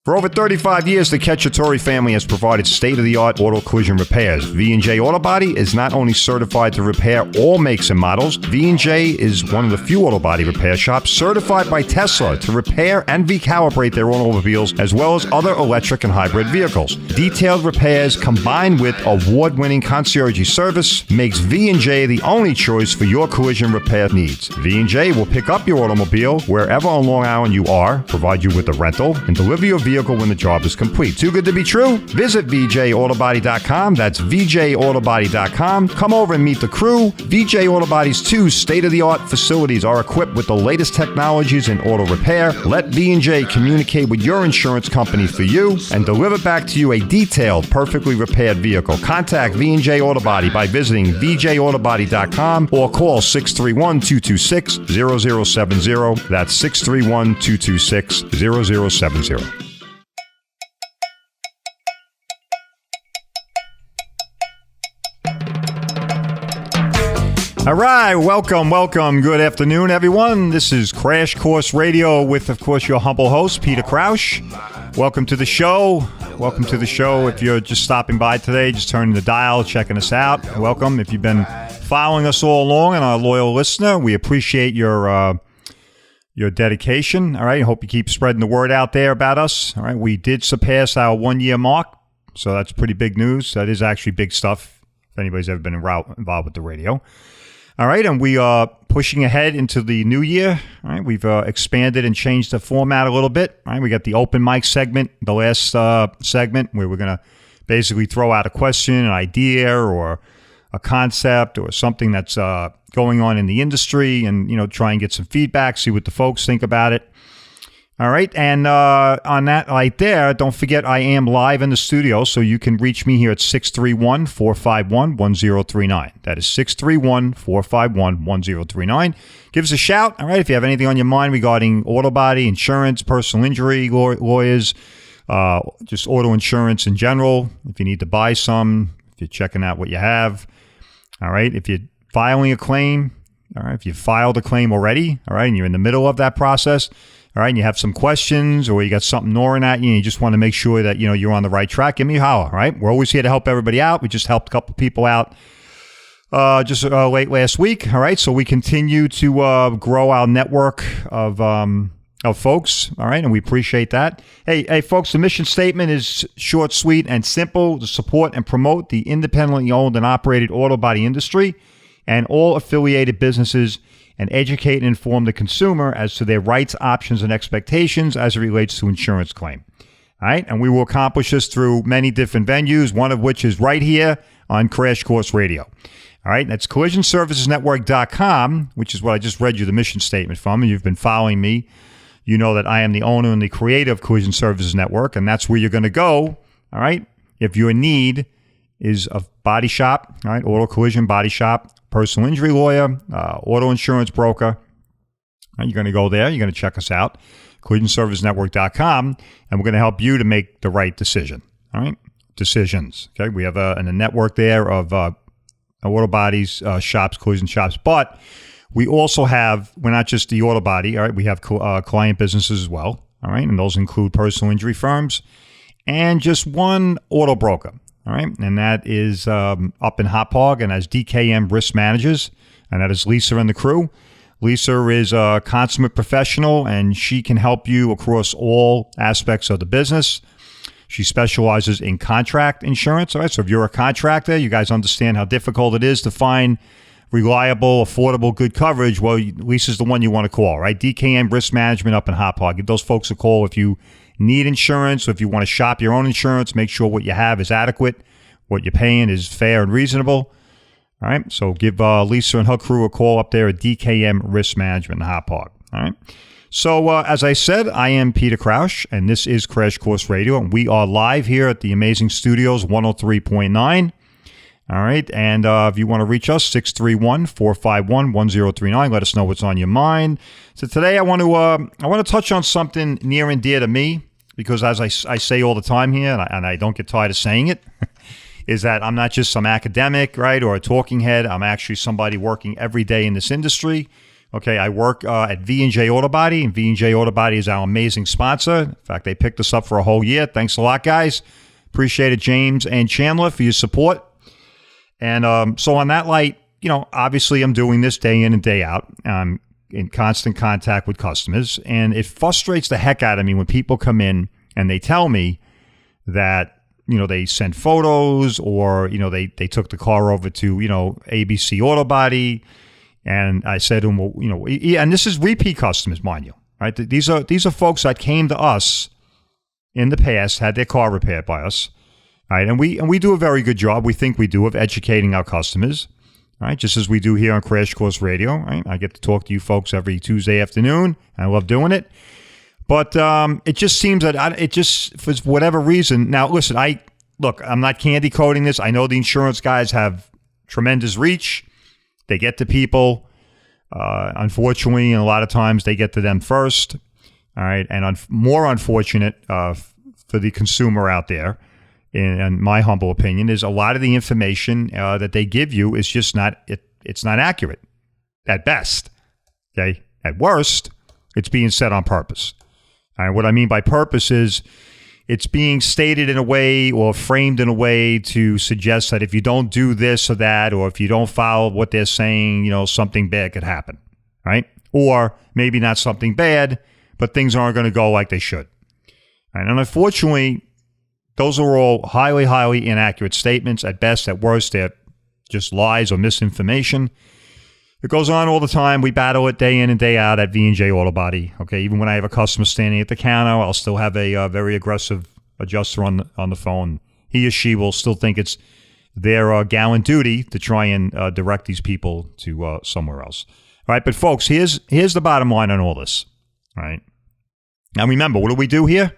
For over 35 years, the Cacciatore family has provided state-of-the-art auto collision repairs. V&J Auto Body is not only certified to repair all makes and models, V&J is one of the few auto body repair shops certified by Tesla to repair and recalibrate their own automobiles, as well as other electric and hybrid vehicles. Detailed repairs combined with award-winning concierge service makes V&J the only choice for your collision repair needs. V&J will pick up your automobile wherever on Long Island you are, provide you with a rental, and deliver your vehicle when the job is complete. Too good to be true? Visit VJAutobody.com. That's VJAutobody.com. Come over and meet the crew. VJ Auto Body's 2 state-of-the-art facilities are equipped with the latest technologies in auto repair. Let V&J communicate with your insurance company for you and deliver back to you a detailed, perfectly repaired vehicle. Contact V&J Auto Body by visiting VJAutobody.com or call 631-226-0070. That's 631-226-0070. All right, welcome. Good afternoon, everyone. This is Crash Course Radio with, of course, your humble host, Peter Krausch. Welcome to the show. If you're just stopping by today, just turning the dial, checking us out, welcome. If you've been following us all along and our loyal listener, we appreciate your dedication. All right, hope you keep spreading the word out there about us. All right, we did surpass our 1-year mark, so that's pretty big news. That is actually big stuff if anybody's ever been involved with the radio. All right, and we are pushing ahead into the new year. All right, we've expanded and changed the format a little bit. All right, we got the open mic segment, the last segment, where we're going to basically throw out a question, an idea, or a concept, or something that's going on in the industry, and try and get some feedback, see what the folks think about it. All right, and on that right there, don't forget I am live in the studio, so you can reach me here at 631-451-1039. That is 631-451-1039. Give us a shout, all right, if you have anything on your mind regarding auto body, insurance, personal injury, lawyers, just auto insurance in general. If you need to buy some, if you're checking out what you have, all right, if you're filing a claim, all right, if you filed a claim already, all right, and you're in the middle of that process, all right, and you have some questions or you got something gnawing at you and you just want to make sure that, you're on the right track, give me a holler, all right? We're always here to help everybody out. We just helped a couple people out late last week, all right? So we continue to grow our network of folks, all right? And we appreciate that. Hey, folks, the mission statement is short, sweet, and simple: to support and promote the independently owned and operated auto body industry and all affiliated businesses, and educate and inform the consumer as to their rights, options, and expectations as it relates to insurance claim. All right, and we will accomplish this through many different venues, one of which is right here on Crash Course Radio. All right, that's collisionservicesnetwork.com, which is what I just read you the mission statement from, and you've been following me. You know that I am the owner and the creator of Collision Services Network, and that's where you're going to go, all right, if your need is a body shop, all right, auto collision body shop, personal injury lawyer, auto insurance broker. You're going to go there. You're going to check us out, collisionservicesnetwork.com, and we're going to help you to make the right decision. All right? Decisions. Okay? We have a network there of auto bodies, shops, collision shops, but we also have, we're not just the auto body, all right? We have client businesses as well, all right? And those include personal injury firms and just one auto broker. All right, and that is up in Hauppauge and as DKM Risk Managers, and that is Lisa and the crew. Lisa is a consummate professional, and she can help you across all aspects of the business. She specializes in contract insurance. All right, so if you're a contractor, you guys understand how difficult it is to find reliable, affordable, good coverage. Well, Lisa's the one you want to call, right? DKM Risk Management up in Hauppauge. Give those folks a call if you need insurance, or if you want to shop your own insurance, make sure what you have is adequate, what you're paying is fair and reasonable. All right, so give Lisa and her crew a call up there at DKM Risk Management in Hauppauge. All right, so as I said, I am Peter Krausch, and this is Crash Course Radio, and we are live here at the Amazing Studios 103.9. All right, and if you want to reach us, 631-451-1039. Let us know what's on your mind. So today I want to touch on something near and dear to me, because as I say all the time here, and I don't get tired of saying it, is that I'm not just some academic, right, or a talking head. I'm actually somebody working every day in this industry Okay, I work at V&J Auto Body, and V&J Auto Body is our amazing sponsor. In fact, they picked us up for a whole year. Thanks a lot, guys. Appreciate it, James and Chandler, for your support. And so on that light, obviously I'm doing this day in and day out. I'm in constant contact with customers, and it frustrates the heck out of me when people come in and they tell me that, they sent photos or, they took the car over to, ABC Auto Body. And I said to them, well, and this is repeat customers, mind you, right? These are folks that came to us in the past, had their car repaired by us, right? And we do a very good job, we think we do, of educating our customers, right? Just as we do here on Crash Course Radio, right? I get to talk to you folks every Tuesday afternoon. I love doing it. But it just seems that for whatever reason, now listen, I'm not candy coating this. I know the insurance guys have tremendous reach. They get to people. Unfortunately, and a lot of times they get to them first. All right. And more unfortunate for the consumer out there, in my humble opinion, is a lot of the information that they give you is just it's not accurate at best. Okay. At worst, it's being said on purpose. All right. What I mean by purpose is it's being stated in a way or framed in a way to suggest that if you don't do this or that, or if you don't follow what they're saying, something bad could happen. Right. Or maybe not something bad, but things aren't going to go like they should. And unfortunately, those are all highly, highly inaccurate statements. At best, at worst, they're just lies or misinformation. It goes on all the time. We battle it day in and day out at V&J Auto Body. Okay, even when I have a customer standing at the counter, I'll still have a very aggressive adjuster on the phone. He or she will still think it's their gallant duty to try and direct these people to somewhere else. All right, but folks, here's the bottom line on all this. All right. Now remember, what do we do here?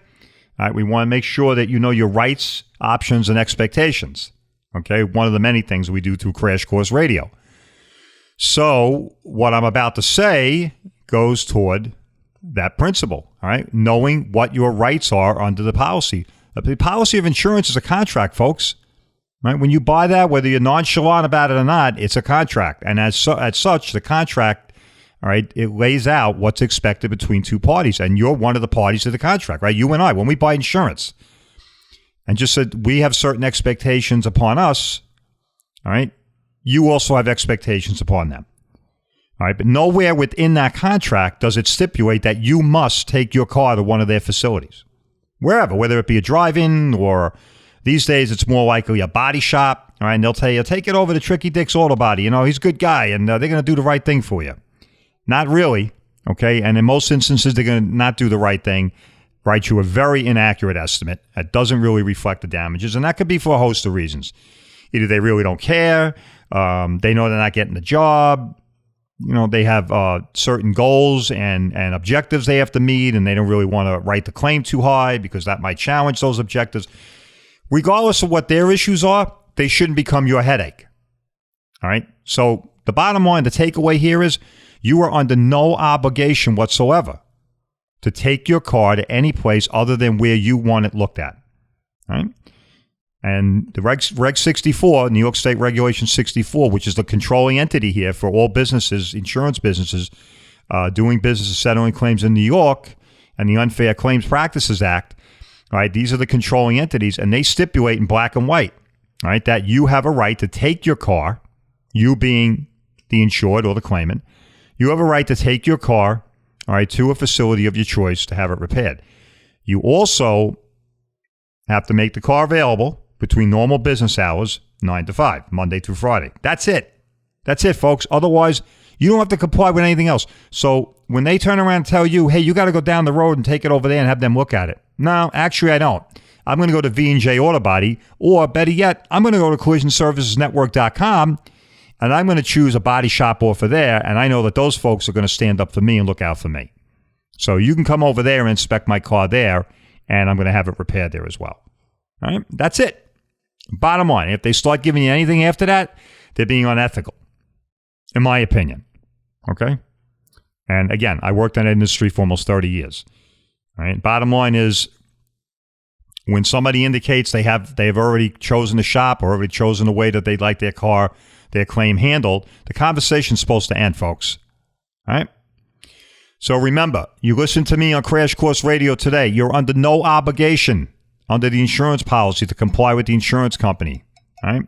All right, we want to make sure that you know your rights, options, and expectations. Okay, one of the many things we do through Crash Course Radio. So what I'm about to say goes toward that principle, all right? Knowing what your rights are under the policy. The policy of insurance is a contract, folks. Right? When you buy that, whether you're nonchalant about it or not, it's a contract. And as such, the contract, all right, it lays out what's expected between two parties. And you're one of the parties to the contract, right? You and I, when we buy insurance. And just said we have certain expectations upon us, all right? You also have expectations upon them. All right, but nowhere within that contract does it stipulate that you must take your car to one of their facilities. Wherever, whether it be a drive-in or these days it's more likely a body shop. All right, and they'll tell you, take it over to Tricky Dick's Auto Body. He's a good guy, and they're going to do the right thing for you. Not really, okay? And in most instances, they're going to not do the right thing, write you a very inaccurate estimate that doesn't really reflect the damages, and that could be for a host of reasons. Either they really don't care, they know they're not getting the job, they have certain goals and objectives they have to meet, and they don't really want to write the claim too high because that might challenge those objectives. Regardless of what their issues are, they shouldn't become your headache. All right? So the bottom line, the takeaway here is you are under no obligation whatsoever to take your car to any place other than where you want it looked at. All right? And the Reg 64, New York State Regulation 64, which is the controlling entity here for all businesses, insurance businesses, doing business and settling claims in New York, and the Unfair Claims Practices Act, all right, these are the controlling entities, and they stipulate in black and white, all right, that you have a right to take your car, you being the insured or the claimant, you have a right to take your car, all right, to a facility of your choice to have it repaired. You also have to make the car available between normal business hours, 9 to 5, Monday through Friday. That's it. That's it, folks. Otherwise, you don't have to comply with anything else. So when they turn around and tell you, hey, you got to go down the road and take it over there and have them look at it. No, actually, I don't. I'm going to go to V&J Auto Body, or better yet, I'm going to go to collisionservicesnetwork.com, and I'm going to choose a body shop offer there, and I know that those folks are going to stand up for me and look out for me. So you can come over there and inspect my car there, and I'm going to have it repaired there as well. All right? That's it. Bottom line, if they start giving you anything after that, they're being unethical, in my opinion. Okay? And again, I worked in that industry for almost 30 years. All right? Bottom line is, when somebody indicates they've already chosen a shop or already chosen a way that they'd like their claim handled, the conversation's supposed to end, folks. All right? So remember, you listen to me on Crash Course Radio today. You're under no obligation under the insurance policy to comply with the insurance company. All right?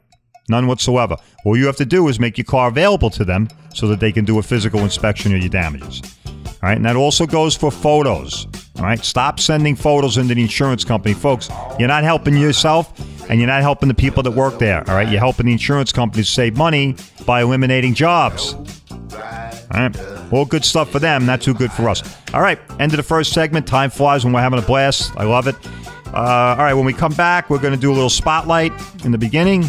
None whatsoever. All you have to do is make your car available to them so that they can do a physical inspection of your damages. All right? And that also goes for photos. All right? Stop sending photos into the insurance company. Folks, you're not helping yourself and you're not helping the people that work there. All right? You're helping the insurance companies save money by eliminating jobs. All right? All good stuff for them, not too good for us. All right, end of the first segment. Time flies when we're having a blast. I love it. All right, when we come back, we're going to do a little spotlight in the beginning,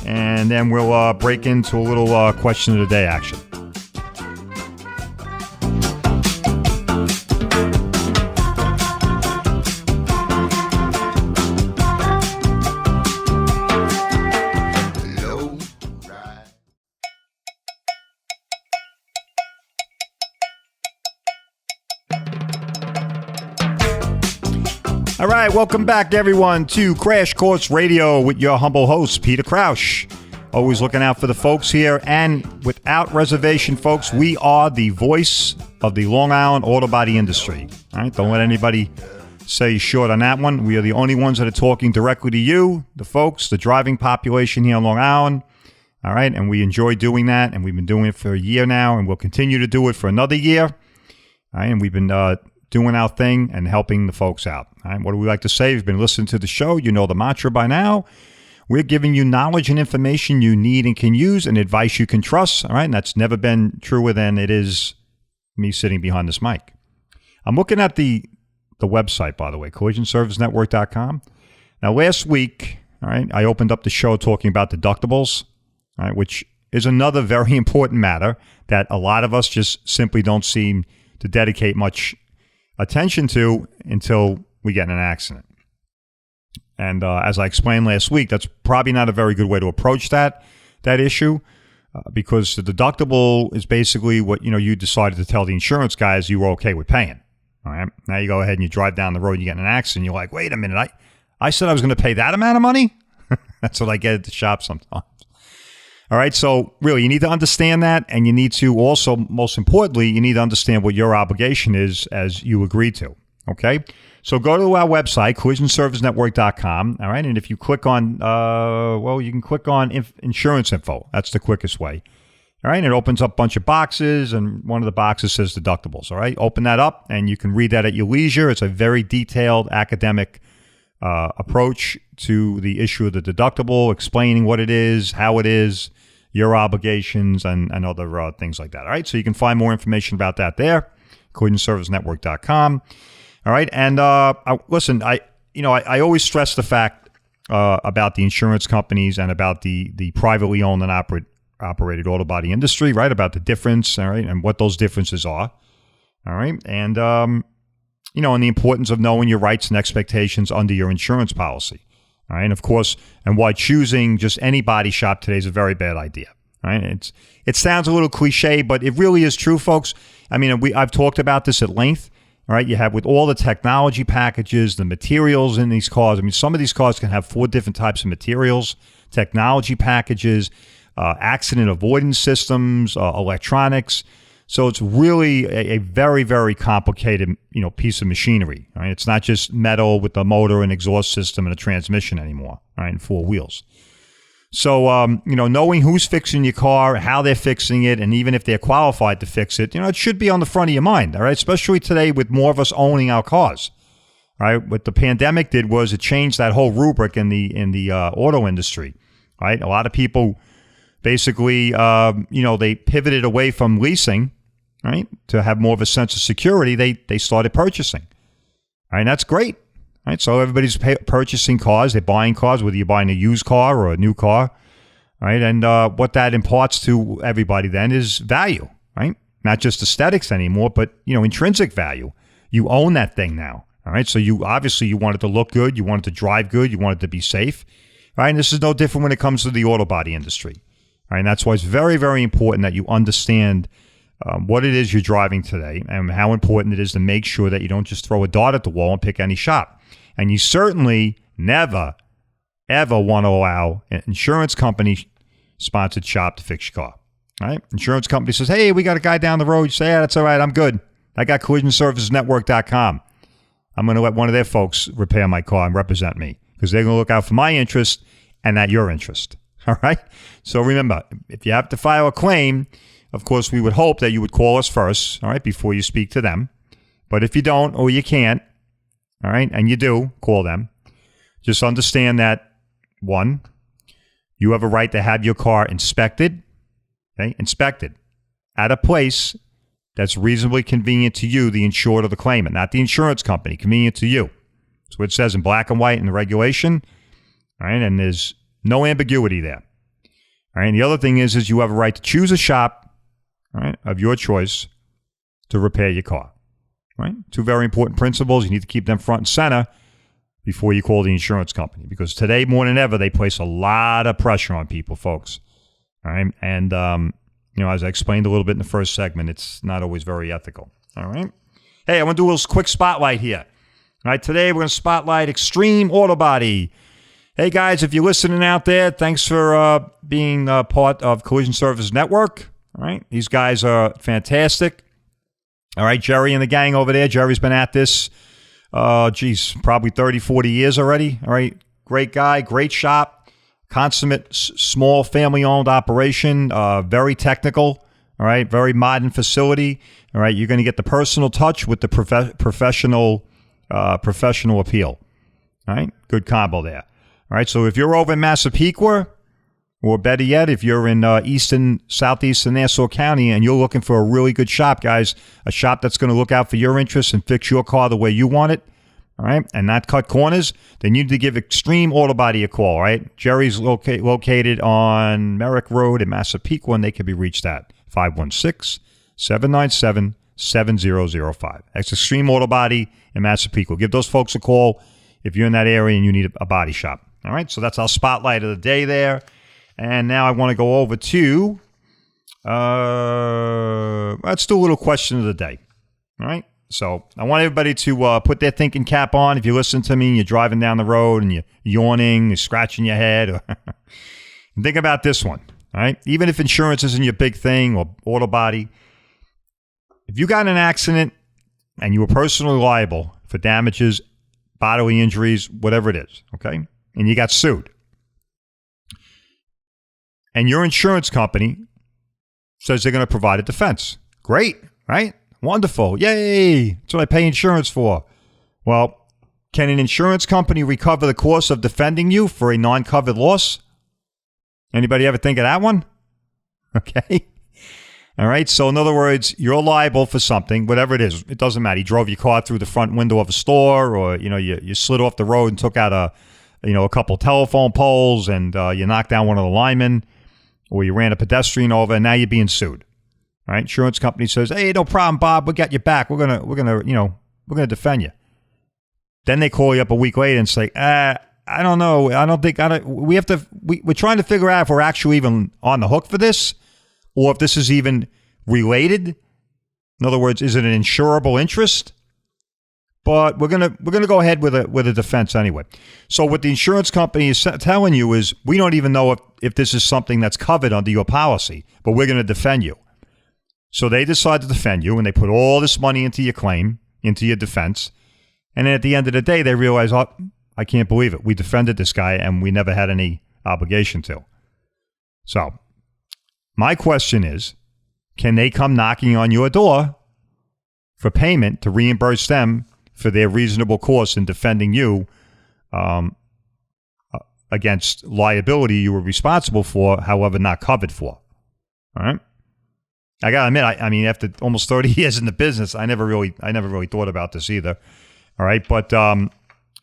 and then we'll break into a little question of the day action. All right, welcome back, everyone, to Crash Course Radio with your humble host, Peter Crouch. Always looking out for the folks here, and without reservation, folks, we are the voice of the Long Island auto body industry. All right, don't let anybody say short on that one. We are the only ones that are talking directly to you, the folks, the driving population here on Long Island. All right, and we enjoy doing that, and we've been doing it for a year now, and we'll continue to do it for another year. All right, and we've been doing our thing and helping the folks out. All right, what do we like to say? If you've been listening to the show, you know the mantra by now. We're giving you knowledge and information you need and can use and advice you can trust. All right, and that's never been truer than it is me sitting behind this mic. I'm looking at the website, by the way, collisionservicenetwork.com. Now, last week, all right, I opened up the show talking about deductibles, all right, which is another very important matter that a lot of us just simply don't seem to dedicate much attention to until we get in an accident. And as I explained last week, that's probably not a very good way to approach that issue because the deductible is basically what you decided to tell the insurance guys you were okay with paying. All right, now you go ahead and you drive down the road and you get in an accident. You're like, wait a minute, I said I was going to pay that amount of money? That's what I get at the shop sometimes. All right, so really, you need to understand that, and you need to also, most importantly, you need to understand what your obligation is as you agreed to, okay? So go to our website, collisionservicenetwork.com, all right? And if you click on, you can click on insurance info. That's the quickest way, all right? And it opens up a bunch of boxes, and one of the boxes says deductibles, all right? Open that up, and you can read that at your leisure. It's a very detailed academic approach to the issue of the deductible, explaining what it is, how it is, your obligations, and other things like that. All right, so you can find more information about that there, collisionservicenetwork.com. All right, and listen, I always stress the fact about the insurance companies and about the privately owned and operated auto body industry, right? About the difference, all right, and what those differences are. All right, and and the importance of knowing your rights and expectations under your insurance policy. All right, and of course, and why choosing just any body shop today is a very bad idea. All right, it sounds a little cliche, but it really is true, folks. I mean, I've talked about this at length. All right, you have with all the technology packages, the materials in these cars. I mean, some of these cars can have 4 different types of materials, technology packages, accident avoidance systems, electronics. So it's really a very, very complicated, piece of machinery. Right? It's not just metal with a motor and exhaust system and a transmission anymore, right? And 4 wheels. So, knowing who's fixing your car, how they're fixing it, and even if they're qualified to fix it, it should be on the front of your mind, all right? Especially today with more of us owning our cars, all right? What the pandemic did was it changed that whole rubric in the auto industry, right? A lot of people basically, they pivoted away from leasing, right, to have more of a sense of security. They started purchasing, all right? And that's great. Right, so everybody's purchasing cars. They're buying cars, whether you're buying a used car or a new car, right? And what that imparts to everybody then is value, right? Not just aesthetics anymore, but intrinsic value. You own that thing now, all right? So you want it to look good, you want it to drive good, you want it to be safe, right? And this is no different when it comes to the auto body industry, right? And that's why it's very, very important that you understand what it is you're driving today and how important it is to make sure that you don't just throw a dart at the wall and pick any shop. And you certainly never, ever want to allow an insurance company-sponsored shop to fix your car. All right? Insurance company says, hey, we got a guy down the road. You say, yeah, that's all right. I'm good. I got collisionservicesnetwork.com. I'm going to let one of their folks repair my car and represent me because they're going to look out for my interest and not your interest. All right? So remember, if you have to file a claim, of course, we would hope that you would call us first, all right, before you speak to them. But if you don't or you can't, all right, and you do, call them. Just understand that, one, you have a right to have your car inspected, okay, inspected at a place that's reasonably convenient to you, the insured or the claimant, not the insurance company, convenient to you. That's what it says in black and white in the regulation, all right, and there's no ambiguity there. All right, and the other thing is you have a right to choose a shop, all right, of your choice to repair your car. Right? Two very important principles. You need to keep them front and center before you call the insurance company because today, more than ever, they place a lot of pressure on people, folks. All right, and as I explained a little bit in the first segment, it's not always very ethical. All right. Hey, I want to do a little quick spotlight here. All right, today we're going to spotlight Extreme Auto Body. Hey guys, if you're listening out there, thanks for being part of Collision Service Network. All right, these guys are fantastic. All right, Jerry and the gang over there. Jerry's been at this, probably 30, 40 years already. All right, great guy, great shop, consummate, small family-owned operation, very technical, all right, very modern facility. All right, you're going to get the personal touch with the professional appeal. All right, good combo there. All right, so if you're over in Massapequa, or better yet, if you're in southeastern Nassau County and you're looking for a really good shop, guys, a shop that's going to look out for your interests and fix your car the way you want it, all right, and not cut corners, then you need to give Extreme Auto Body a call, all right? Jerry's located on Merrick Road in Massapequa, and they can be reached at 516-797-7005. That's Extreme Auto Body in Massapequa. Give those folks a call if you're in that area and you need a body shop, all right? So that's our spotlight of the day there. And now I want to go over to, let's do a little question of the day. All right. So I want everybody to put their thinking cap on. If you listen to me and you're driving down the road and you're yawning, you're scratching your head. And think about this one. All right. Even if insurance isn't your big thing or auto body, if you got in an accident and you were personally liable for damages, bodily injuries, whatever it is, okay, and you got sued, and your insurance company says they're going to provide a defense. Great, right? Wonderful. Yay. That's what I pay insurance for. Well, can an insurance company recover the cost of defending you for a non-covered loss? Anybody ever think of that one? Okay. All right. So in other words, you're liable for something, whatever it is. It doesn't matter. You drove your car through the front window of a store, or, you slid off the road and took out a couple telephone poles, and you knocked down one of the linemen, or you ran a pedestrian over, and now you're being sued. All right, insurance company says, "Hey, no problem, Bob. We got your back. We're gonna defend you." Then they call you up a week later and say, "I don't know. We're trying to figure out if we're actually even on the hook for this, or if this is even related. In other words, is it an insurable interest?" But we're gonna go ahead with a defense anyway. So what the insurance company is telling you is, we don't even know if this is something that's covered under your policy, but we're going to defend you. So they decide to defend you, and they put all this money into your claim, into your defense, and then at the end of the day, they realize, oh, I can't believe it. We defended this guy, and we never had any obligation to. So my question is, can they come knocking on your door for payment to reimburse them for their reasonable cost in defending you against liability you were responsible for, however not covered for? All right. I gotta admit, I mean, after almost 30 years in the business, I never really thought about this either. All right, but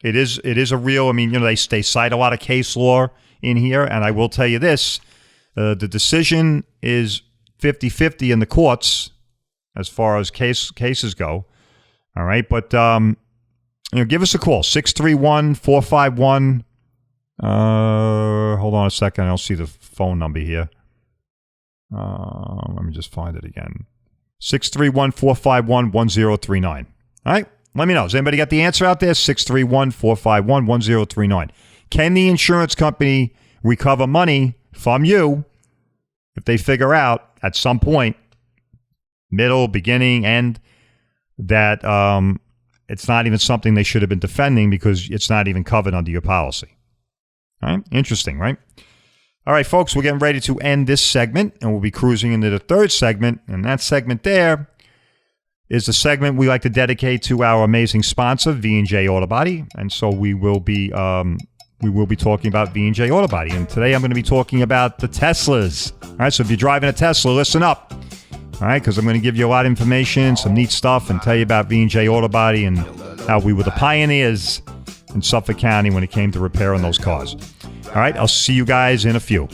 it is a real. I mean, they cite a lot of case law in here, and I will tell you this: the decision is 50-50 in the courts as far as cases go. All right, but give us a call, 631-451. Hold on a second, I don't see the phone number here. Let me just find it again. 631-451-1039. All right, let me know. Has anybody got the answer out there? 631-451-1039. Can the insurance company recover money from you if they figure out at some point, middle, beginning, end, that it's not even something they should have been defending because it's not even covered under your policy. All right? Interesting, right? All right, folks, we're getting ready to end this segment, and we'll be cruising into the third segment. And that segment there is the segment we like to dedicate to our amazing sponsor, V&J Auto Body. And so we will be talking about V&J Auto Body. And today I'm going to be talking about the Teslas. All right, so if you're driving a Tesla, listen up. All right, because I'm going to give you a lot of information, some neat stuff, and tell you about V&J Auto Body and how we were the pioneers in Suffolk County when it came to repairing those cars. All right, I'll see you guys in a few.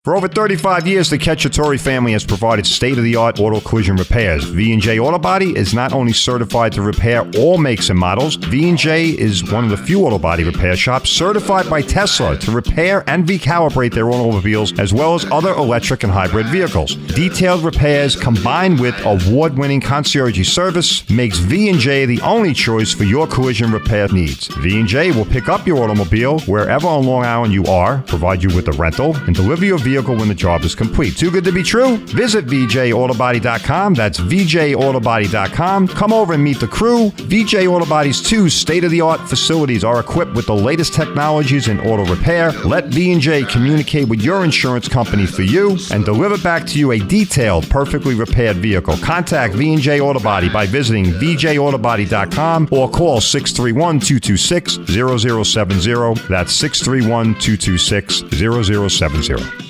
For over 35 years, the Cacciatore family has provided state-of-the-art auto collision repairs. V&J Auto Body is not only certified to repair all makes and models, V&J is one of the few auto body repair shops certified by Tesla to repair and recalibrate their automobiles, as well as other electric and hybrid vehicles. Detailed repairs combined with award-winning concierge service makes V&J the only choice for your collision repair needs. V&J will pick up your automobile wherever on Long Island you are, provide you with a rental, and deliver your vehicle when the job is complete. Too good to be true? Visit VJAutobody.com. That's VJAutobody.com. Come over and meet the crew. VJ Auto Body's 2 state-of-the-art facilities are equipped with the latest technologies in auto repair. Let V&J communicate with your insurance company for you and deliver back to you a detailed, perfectly repaired vehicle. Contact V&J Auto Body by visiting VJAutobody.com or call 631-226-0070. That's 631-226-0070.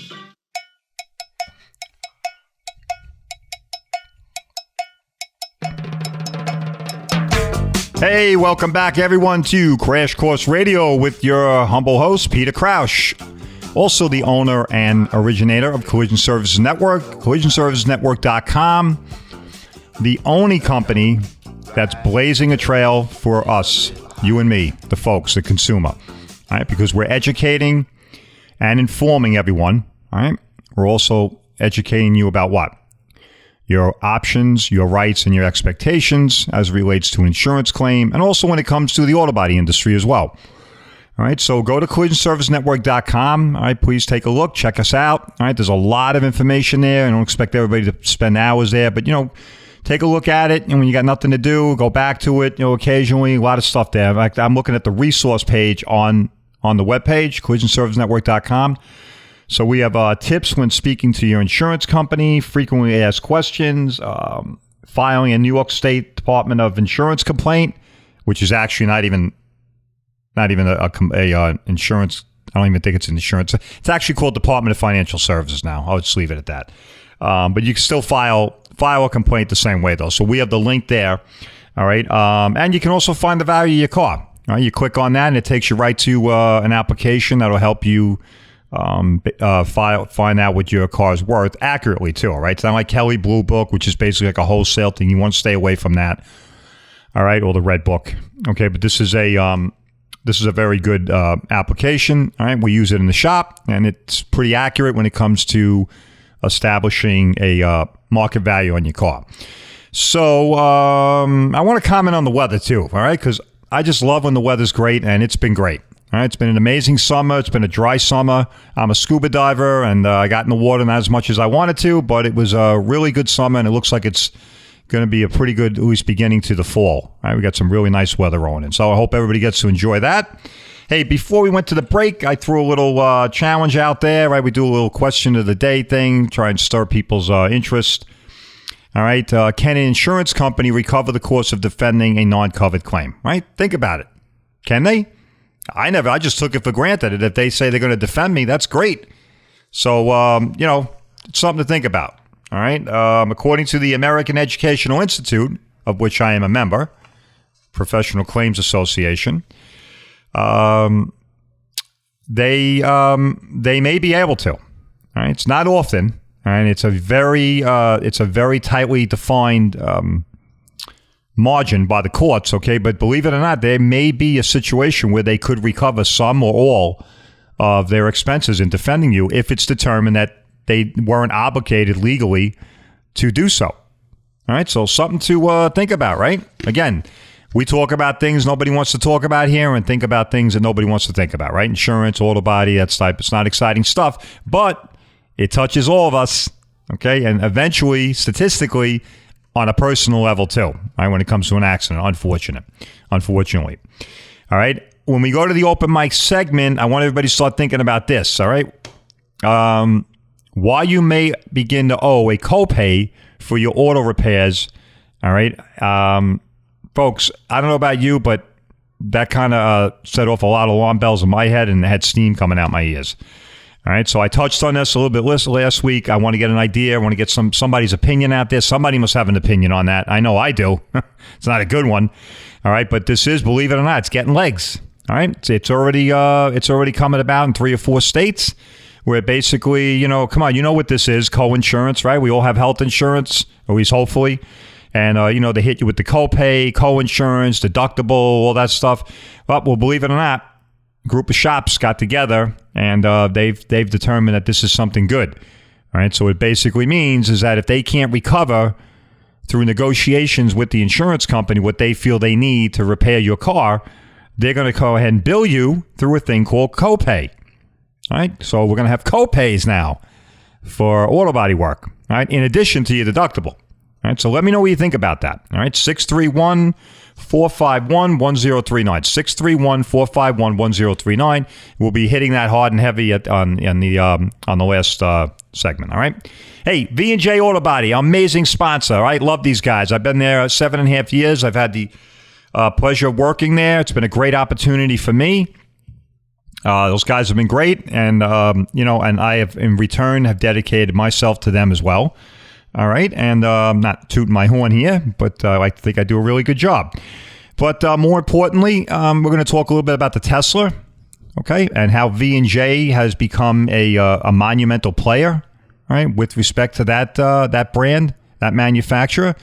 Hey, welcome back, everyone, to Crash Course Radio with your humble host, Peter Crouch. Also the owner and originator of Collision Services Network, collisionservicesnetwork.com, the only company that's blazing a trail for us, you and me, the folks, the consumer, all right? Because we're educating and informing everyone, all right? We're also educating you about what? Your options, your rights, and your expectations as it relates to an insurance claim, and also when it comes to the auto body industry as well. All right, so go to collisionservicesnetwork.com. All right, please take a look, check us out. All right, there's a lot of information there. I don't expect everybody to spend hours there, but, take a look at it, and when you got nothing to do, go back to it, occasionally, a lot of stuff there. In fact, I'm looking at the resource page on the webpage, collisionservicesnetwork.com. So we have tips when speaking to your insurance company, frequently asked questions, filing a New York State Department of Insurance complaint, which is actually not even a insurance. I don't even think it's an insurance. It's actually called Department of Financial Services now. I'll just leave it at that. But you can still file a complaint the same way, though. So we have the link there. All right. And you can also find the value of your car. All right. You click on that, and it takes you right to an application that'll help you find out what your car's worth accurately too. All right, it's not like Kelley Blue Book, which is basically like a wholesale thing. You want to stay away from that. All right, or the Red Book. Okay, but this is a very good application. All right, we use it in the shop, and it's pretty accurate when it comes to establishing a market value on your car. So I want to comment on the weather too. All right, because I just love when the weather's great, and it's been great. All right, it's been an amazing summer. It's been a dry summer. I'm a scuba diver, and I got in the water not as much as I wanted to, but it was a really good summer, and it looks like it's going to be a pretty good, at least beginning to the fall. All right, we got some really nice weather on it, so I hope everybody gets to enjoy that. Hey, before we went to the break, I threw a little challenge out there. Right, we do a little question of the day thing, try and stir people's interest. All right, can an insurance company recover the cost of defending a non-covered claim? Right, think about it. Can they? I just took it for granted that if they say they're going to defend me, that's great. So, it's something to think about. All right. According to the American Educational Institute, of which I am a member, Professional Claims Association, they may be able to. All right. It's not often. All right. It's a very tightly defined margin by the courts, okay? But believe it or not, there may be a situation where they could recover some or all of their expenses in defending you if it's determined that they weren't obligated legally to do so. All right, so something to think about, right? Again, we talk about things nobody wants to talk about here and think about things that nobody wants to think about, right? Insurance, auto body, that type. It's not exciting stuff, but it touches all of us, okay? And eventually, statistically, on a personal level too, right? When it comes to an accident, unfortunately. All right, when we go to the open mic segment, I want everybody to start thinking about this, all right? Why you may begin to owe a copay for your auto repairs, all right? Folks, I don't know about you, but that kind of set off a lot of alarm bells in my head and had steam coming out my ears. All right, so I touched on this a little bit last week. I want to get an idea. I want to get somebody's opinion out there. Somebody must have an opinion on that. I know I do. It's not a good one. All right, but this is, believe it or not, it's getting legs. All right, it's already coming about in 3 or 4 states where basically, come on, you know what this is, co-insurance, right? We all have health insurance, at least hopefully. And, they hit you with the copay, co-insurance, deductible, all that stuff. Well, believe it or not, a group of shops got together and they've determined that this is something good. All right, so it basically means is that if they can't recover through negotiations with the insurance company what they feel they need to repair your car, they're going to go ahead and bill you through a thing called copay. All right, so we're going to have copays now for auto body work, all right, in addition to your deductible. All right, so let me know what you think about that. All right, 631-451-1039. 631-451-1039. We'll be hitting that hard and heavy on the last segment. All right. Hey, V&J Auto Body, amazing sponsor. All right, love these guys. I've been there 7.5 years. I've had the pleasure of working there. It's been a great opportunity for me. Those guys have been great, and and I have in return have dedicated myself to them as well. All right, and not tooting my horn here, but I like to think I do a really good job. But more importantly, we're going to talk a little bit about the Tesla, okay, and how V&J has become a monumental player, all right, with respect to that brand, that manufacturer.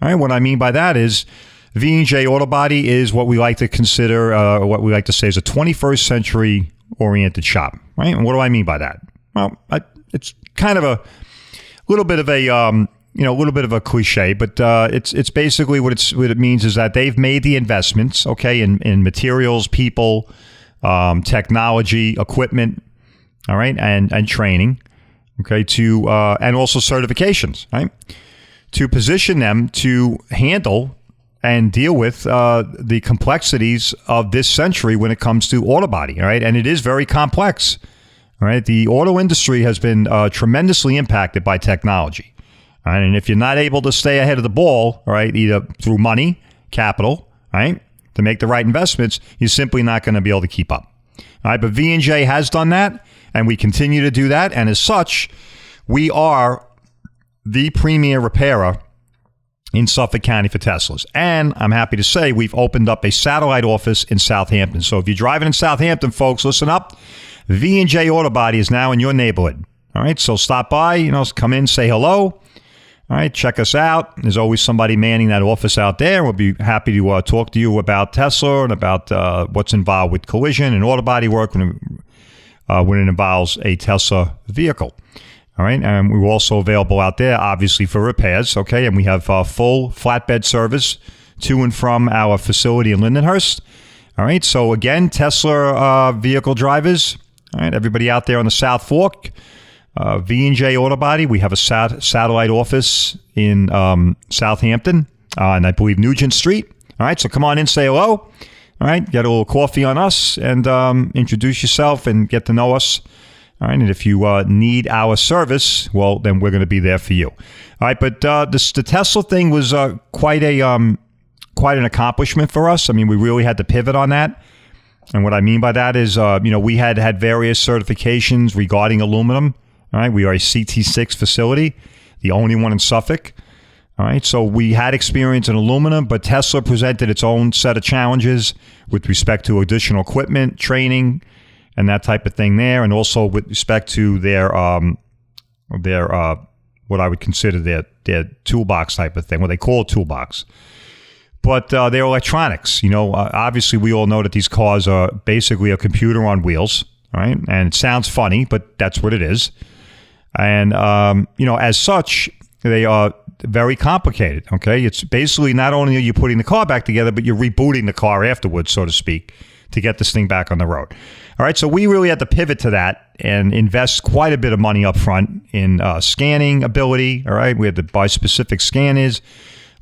All right, what I mean by that is V&J Auto Body is what we like to consider, what we like to say is a 21st century oriented shop, right? And what do I mean by that? Well, it's kind of a little bit of a cliche, but it's basically what it means is that they've made the investments, okay, in materials, people, technology, equipment, all right, and training, okay, and also certifications, right, to position them to handle and deal with the complexities of this century when it comes to auto body, all right? And it is very complex, all right? The auto industry has been tremendously impacted by technology, all right? And if you're not able to stay ahead of the ball, all right, either through money, capital, right, to make the right investments, you're simply not going to be able to keep up, all right? But V&J has done that, and we continue to do that. And as such, we are the premier repairer in Suffolk County for Teslas. And I'm happy to say we've opened up a satellite office in Southampton. So if you're driving in Southampton, folks, listen up. V&J Auto Body is now in your neighborhood. All right, so stop by, come in, say hello. All right, check us out. There's always somebody manning that office out there. We'll be happy to talk to you about Tesla and about what's involved with collision and auto body work when it involves a Tesla vehicle. All right, and we're also available out there, obviously, for repairs, okay? And we have full flatbed service to and from our facility in Lindenhurst. All right, so again, Tesla vehicle drivers, all right, everybody out there on the South Fork, V&J Auto Body, we have a satellite office in Southampton, and I believe Nugent Street. All right, so come on in, say hello. All right, get a little coffee on us and introduce yourself and get to know us. All right, and if you need our service, well, then we're going to be there for you. All right, but the Tesla thing was quite an accomplishment for us. I mean, we really had to pivot on that. And what I mean by that is, we had various certifications regarding aluminum. All right, we are a CT6 facility, the only one in Suffolk. All right, so we had experience in aluminum, but Tesla presented its own set of challenges with respect to additional equipment, training, and that type of thing there, and also with respect to their what I would consider their toolbox type of thing, what they call a toolbox. But their electronics, obviously we all know that these cars are basically a computer on wheels, right? And it sounds funny, but that's what it is. And, as such, they are very complicated, okay? It's basically not only are you putting the car back together, but you're rebooting the car afterwards, so to speak, to get this thing back on the road. All right, so we really had to pivot to that and invest quite a bit of money up front in scanning ability, all right? We had to buy specific scanners.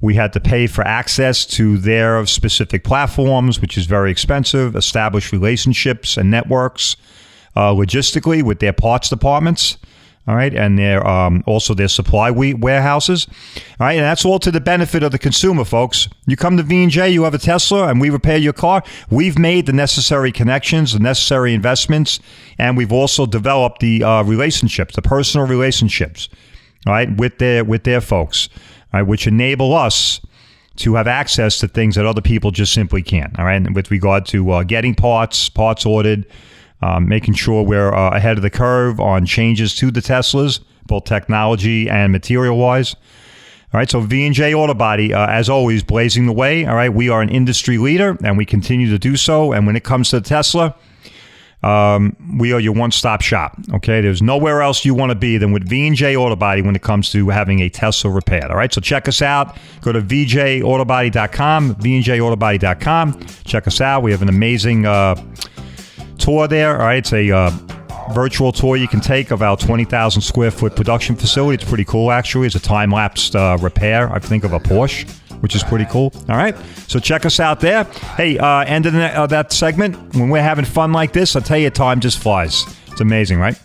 We had to pay for access to their specific platforms, which is very expensive, establish relationships and networks logistically with their parts departments, all right, and their also their supply warehouses, all right, and that's all to the benefit of the consumer, folks. You come to V&J, you have a Tesla, and we repair your car. We've made the necessary connections, the necessary investments, and we've also developed the relationships, the personal relationships, all right, with their folks, all right, which enable us to have access to things that other people just simply can't, all right, and with regard to getting parts ordered, making sure we're ahead of the curve on changes to the Teslas, both technology and material-wise. All right, so V&J Auto Body, as always, blazing the way. All right, we are an industry leader, and we continue to do so. And when it comes to the Tesla, we are your one-stop shop. Okay, there's nowhere else you want to be than with V&J Auto Body when it comes to having a Tesla repaired. All right, so check us out. Go to vjautobody.com, vjautobody.com. Check us out. We have an amazing tour there. All right, it's a virtual tour you can take of our 20,000 square foot production facility. It's pretty cool, actually. It's a time-lapsed repair, I think, of a Porsche, which is pretty cool. All right, so check us out there. Hey, end of that segment, when we're having fun like this, I tell you, time just flies. It's amazing, right?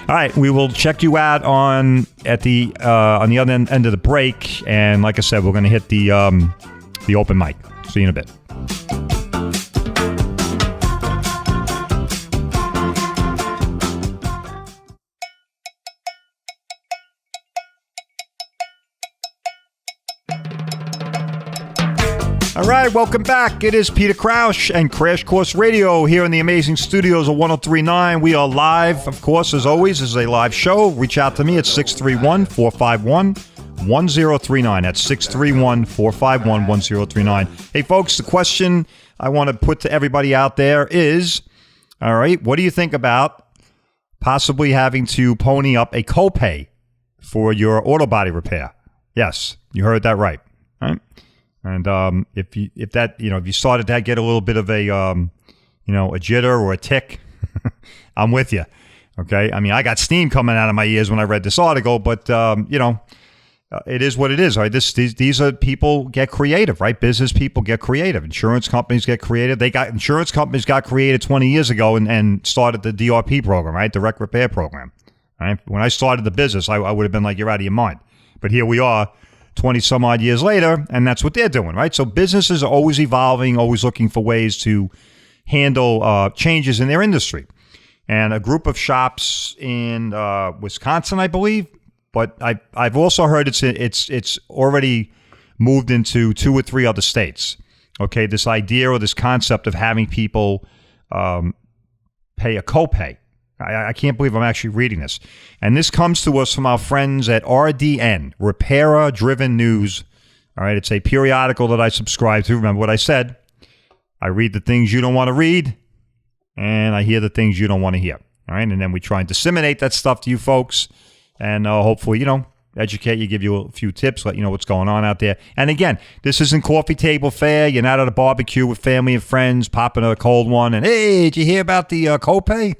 All right, we will check you out on the other end of the break, and like I said, we're going to hit the open mic. See you in a bit. All right, welcome back. It is Peter Crouch and Crash Course Radio here in the amazing studios of 103.9. We are live, of course, as always. This is a live show. Reach out to me at 631-451-1039. That's 631-451-1039. Hey, folks, the question I want to put to everybody out there is, all right, what do you think about possibly having to pony up a copay for your auto body repair? Yes, you heard that right. All right. And if you started to get a little bit of a a jitter or a tick, I'm with you. Okay, I mean, I got steam coming out of my ears when I read this article, but it is what it is. Right? These are people get creative, right? Business people get creative. Insurance companies get creative. Insurance companies got created 20 years ago and started the DRP program, right? Direct repair program. Right? When I started the business, I would have been like, you're out of your mind. But here we are, 20 some odd years later, and that's what they're doing, right? So businesses are always evolving, always looking for ways to handle changes in their industry. And a group of shops in Wisconsin, I believe, but I've also heard it's already moved into 2 or 3 other states. Okay, this idea or this concept of having people pay a copay. I can't believe I'm actually reading this. And this comes to us from our friends at RDN, Repairer Driven News. All right, it's a periodical that I subscribe to. Remember what I said. I read the things you don't want to read, and I hear the things you don't want to hear. All right, and then we try and disseminate that stuff to you folks, and hopefully, educate you, give you a few tips, let you know what's going on out there. And again, this isn't coffee table fare. You're not at a barbecue with family and friends, popping a cold one, and hey, did you hear about the copay?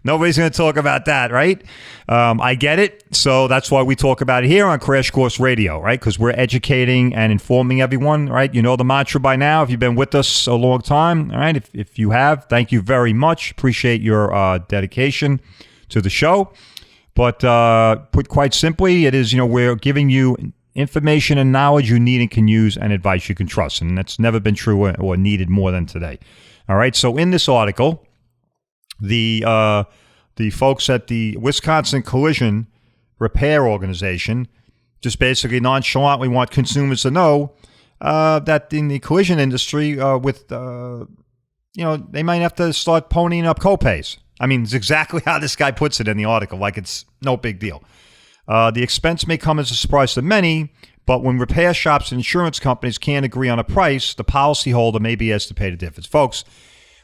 Nobody's going to talk about that, right? I get it. So that's why we talk about it here on Crash Course Radio, right? Because we're educating and informing everyone, right? You know the mantra by now if you've been with us a long time, all right? If you have, thank you very much. Appreciate your dedication to the show. But put quite simply, it is, we're giving you information and knowledge you need and can use and advice you can trust. And that's never been true or needed more than today. All right. So in this article, the folks at the Wisconsin Collision Repair Organization just basically nonchalantly want consumers to know that in the collision industry they might have to start ponying up copays. I mean, it's exactly how this guy puts it in the article, like it's no big deal. The expense may come as a surprise to many, but when repair shops and insurance companies can't agree on a price, the policyholder may be asked to pay the difference. Folks,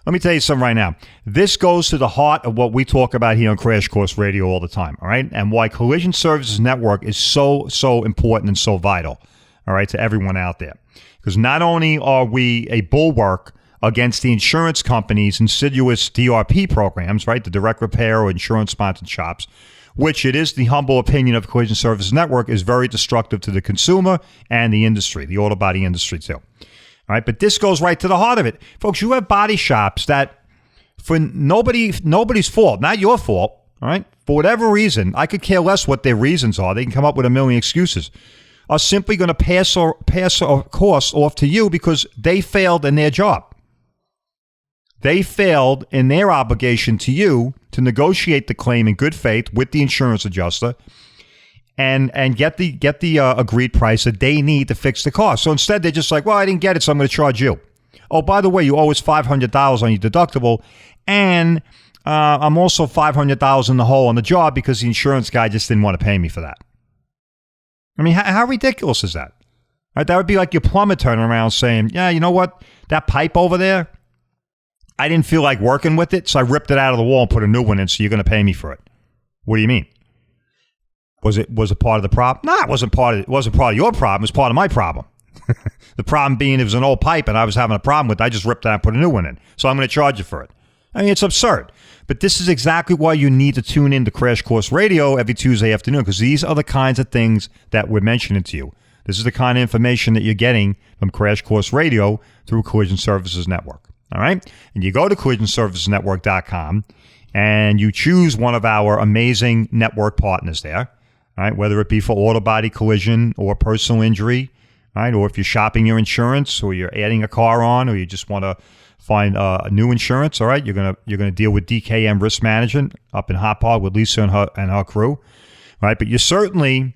Let me tell you something right now. This goes to the heart of what we talk about here on Crash Course Radio all the time, all right? And why Collision Services Network is so important and so vital, all right, to everyone out there. Because not only are we a bulwark against the insurance companies' insidious DRP programs, right, the direct repair or insurance-sponsored shops, which it is the humble opinion of Collision Services Network is very destructive to the consumer and the industry, the auto body industry too. All right, but this goes right to the heart of it. Folks, you have body shops that, for nobody's fault, not your fault, all right, for whatever reason, I could care less what their reasons are. They can come up with a million excuses, are simply going to pass a course off to you because they failed in their job. They failed in their obligation to you to negotiate the claim in good faith with the insurance adjuster and get the agreed price that they need to fix the car. So instead, they're just like, well, I didn't get it, so I'm going to charge you. Oh, by the way, you owe us $500 on your deductible, and I'm also $500 in the hole on the job because the insurance guy just didn't want to pay me for that. I mean, how ridiculous is that? Right? That would be like your plumber turning around saying, yeah, you know what? That pipe over there, I didn't feel like working with it, so I ripped it out of the wall and put a new one in, so you're going to pay me for it. What do you mean? Was it part of the problem? No, it wasn't part of your problem. It was part of my problem. The problem being it was an old pipe and I was having a problem with it. I just ripped it out and put a new one in. So I'm going to charge you for it. I mean, it's absurd. But this is exactly why you need to tune in to Crash Course Radio every Tuesday afternoon, because these are the kinds of things that we're mentioning to you. This is the kind of information that you're getting from Crash Course Radio through Collision Services Network. All right? And you go to collisionservicesnetwork.com and you choose one of our amazing network partners there, all right? Whether it be for auto body collision or personal injury, all right? Or if you're shopping your insurance or you're adding a car on or you just want to find a new insurance, all right? You're gonna deal with DKM Risk Management up in Hot Pod with Lisa and her crew, all right? But you certainly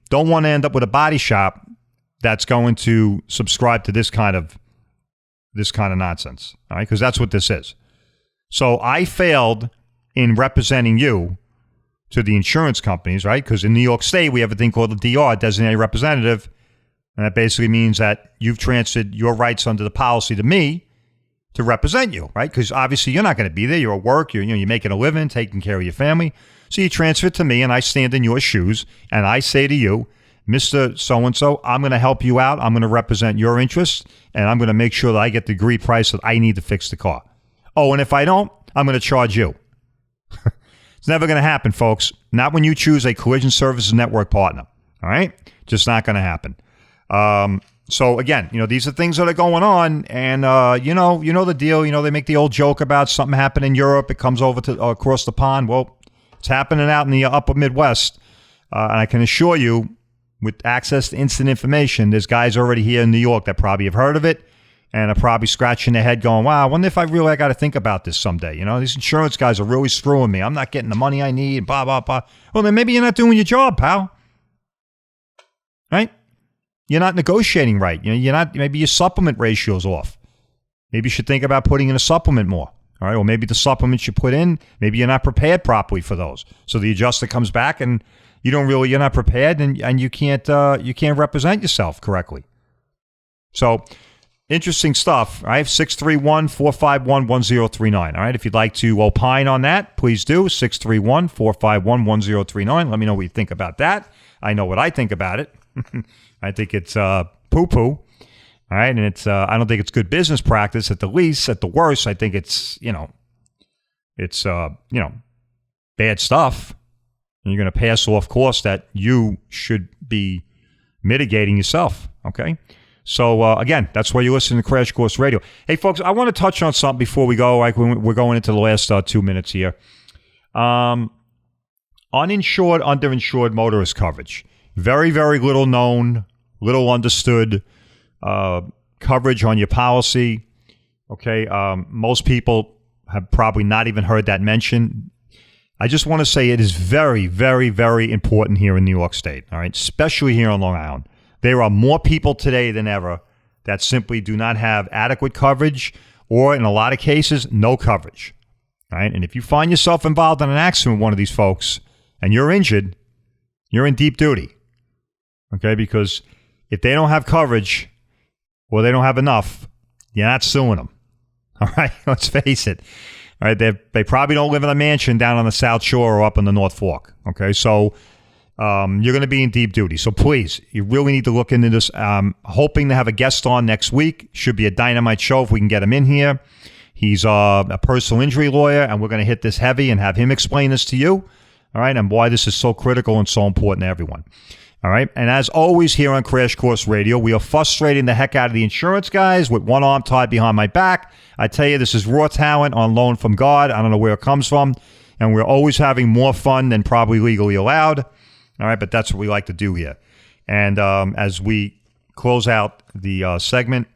don't want to end up with a body shop that's going to subscribe to this kind of nonsense, all right? Because that's what this is. So I failed in representing you to the insurance companies, right? Because in New York State, we have a thing called the DR, designated representative, and that basically means that you've transferred your rights under the policy to me to represent you, right? Because obviously you're not going to be there. You're at work. You're making a living, taking care of your family. So you transfer it to me, and I stand in your shoes, and I say to you, Mr. So-and-so, I'm going to help you out. I'm going to represent your interests, and I'm going to make sure that I get the agreed price that I need to fix the car. Oh, and if I don't, I'm going to charge you. It's never going to happen, folks. Not when you choose a Collision Services Network partner. All right? Just not going to happen. So again, these are things that are going on, and you know the deal. They make the old joke about something happened in Europe. It comes over to across the pond. Well, it's happening out in the upper Midwest, and I can assure you, with access to instant information, there's guys already here in New York that probably have heard of it and are probably scratching their head going, wow, I wonder if I got to think about this someday. These insurance guys are really screwing me. I'm not getting the money I need, blah, blah, blah. Well, then maybe you're not doing your job, pal. Right? You're not negotiating right. Maybe your supplement ratio's off. Maybe you should think about putting in a supplement more. All right? Or maybe the supplements you put in, maybe you're not prepared properly for those. So the adjuster comes back and you're not prepared and you can't represent yourself correctly. So interesting stuff. All right, 631-451-1039. All right, if you'd like to opine on that, please do. 631-451-1039. Let me know what you think about that. I know what I think about it. I think it's poo-poo. All right, and it's I don't think it's good business practice at the least. At the worst, I think it's bad stuff. And you're going to pass off costs that you should be mitigating yourself, okay? So, again, that's why you listen to Crash Course Radio. Hey, folks, I want to touch on something before we go. Like we're going into the last 2 minutes here. Uninsured, underinsured motorist coverage. Very, very little known, little understood coverage on your policy, okay? Most people have probably not even heard that mentioned. I just want to say it is very, very, very important here in New York State, all right, especially here on Long Island. There are more people today than ever that simply do not have adequate coverage or, in a lot of cases, no coverage, all right? And if you find yourself involved in an accident with one of these folks and you're injured, you're in deep duty, okay? Because if they don't have coverage or they don't have enough, you're not suing them, All right, let's face it. All right, they probably don't live in a mansion down on the South Shore or up in the North Fork. Okay, so you're going to be in deep duty. So please, you really need to look into this. Hoping to have a guest on next week. Should be a dynamite show if we can get him in here. He's a personal injury lawyer, and we're going to hit this heavy and have him explain this to you. All right, and why this is so critical and so important to everyone. All right, and as always here on Crash Course Radio, we are frustrating the heck out of the insurance guys with one arm tied behind my back. I tell you, this is raw talent on loan from God. I don't know where it comes from, and we're always having more fun than probably legally allowed. All right, but that's what we like to do here. And as we close out the segment,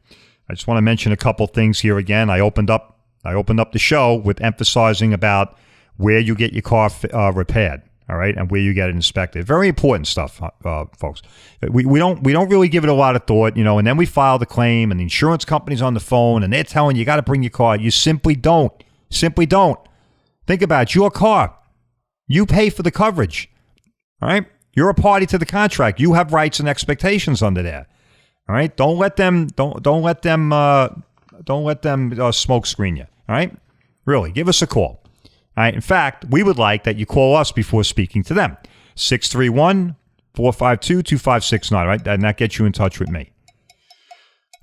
I just want to mention a couple things here again. I opened up the show with emphasizing about where you get your car repaired. All right, and where you get it inspected. Very important stuff, folks. We don't really give it a lot of thought, and then we file the claim, and the insurance company's on the phone, and they're telling you got to bring your car. You simply don't. Simply don't. Think about it. Your car. You pay for the coverage. All right, you're a party to the contract. You have rights and expectations under there. All right, don't let them smoke screen you. All right, really, give us a call. All right. In fact, we would like that you call us before speaking to them. 631-452-2569. All right. And that gets you in touch with me.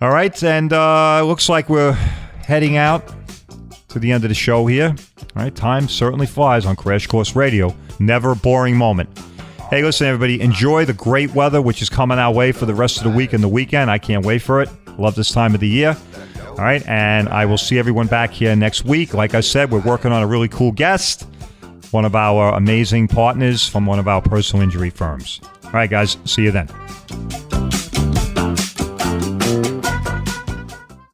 All right. And looks like we're heading out to the end of the show here. All right. Time certainly flies on Crash Course Radio. Never a boring moment. Hey, listen, everybody. Enjoy the great weather, which is coming our way for the rest of the week and the weekend. I can't wait for it. Love this time of the year. All right, and I will see everyone back here next week. Like I said, we're working on a really cool guest, one of our amazing partners from one of our personal injury firms. All right, guys, see you then.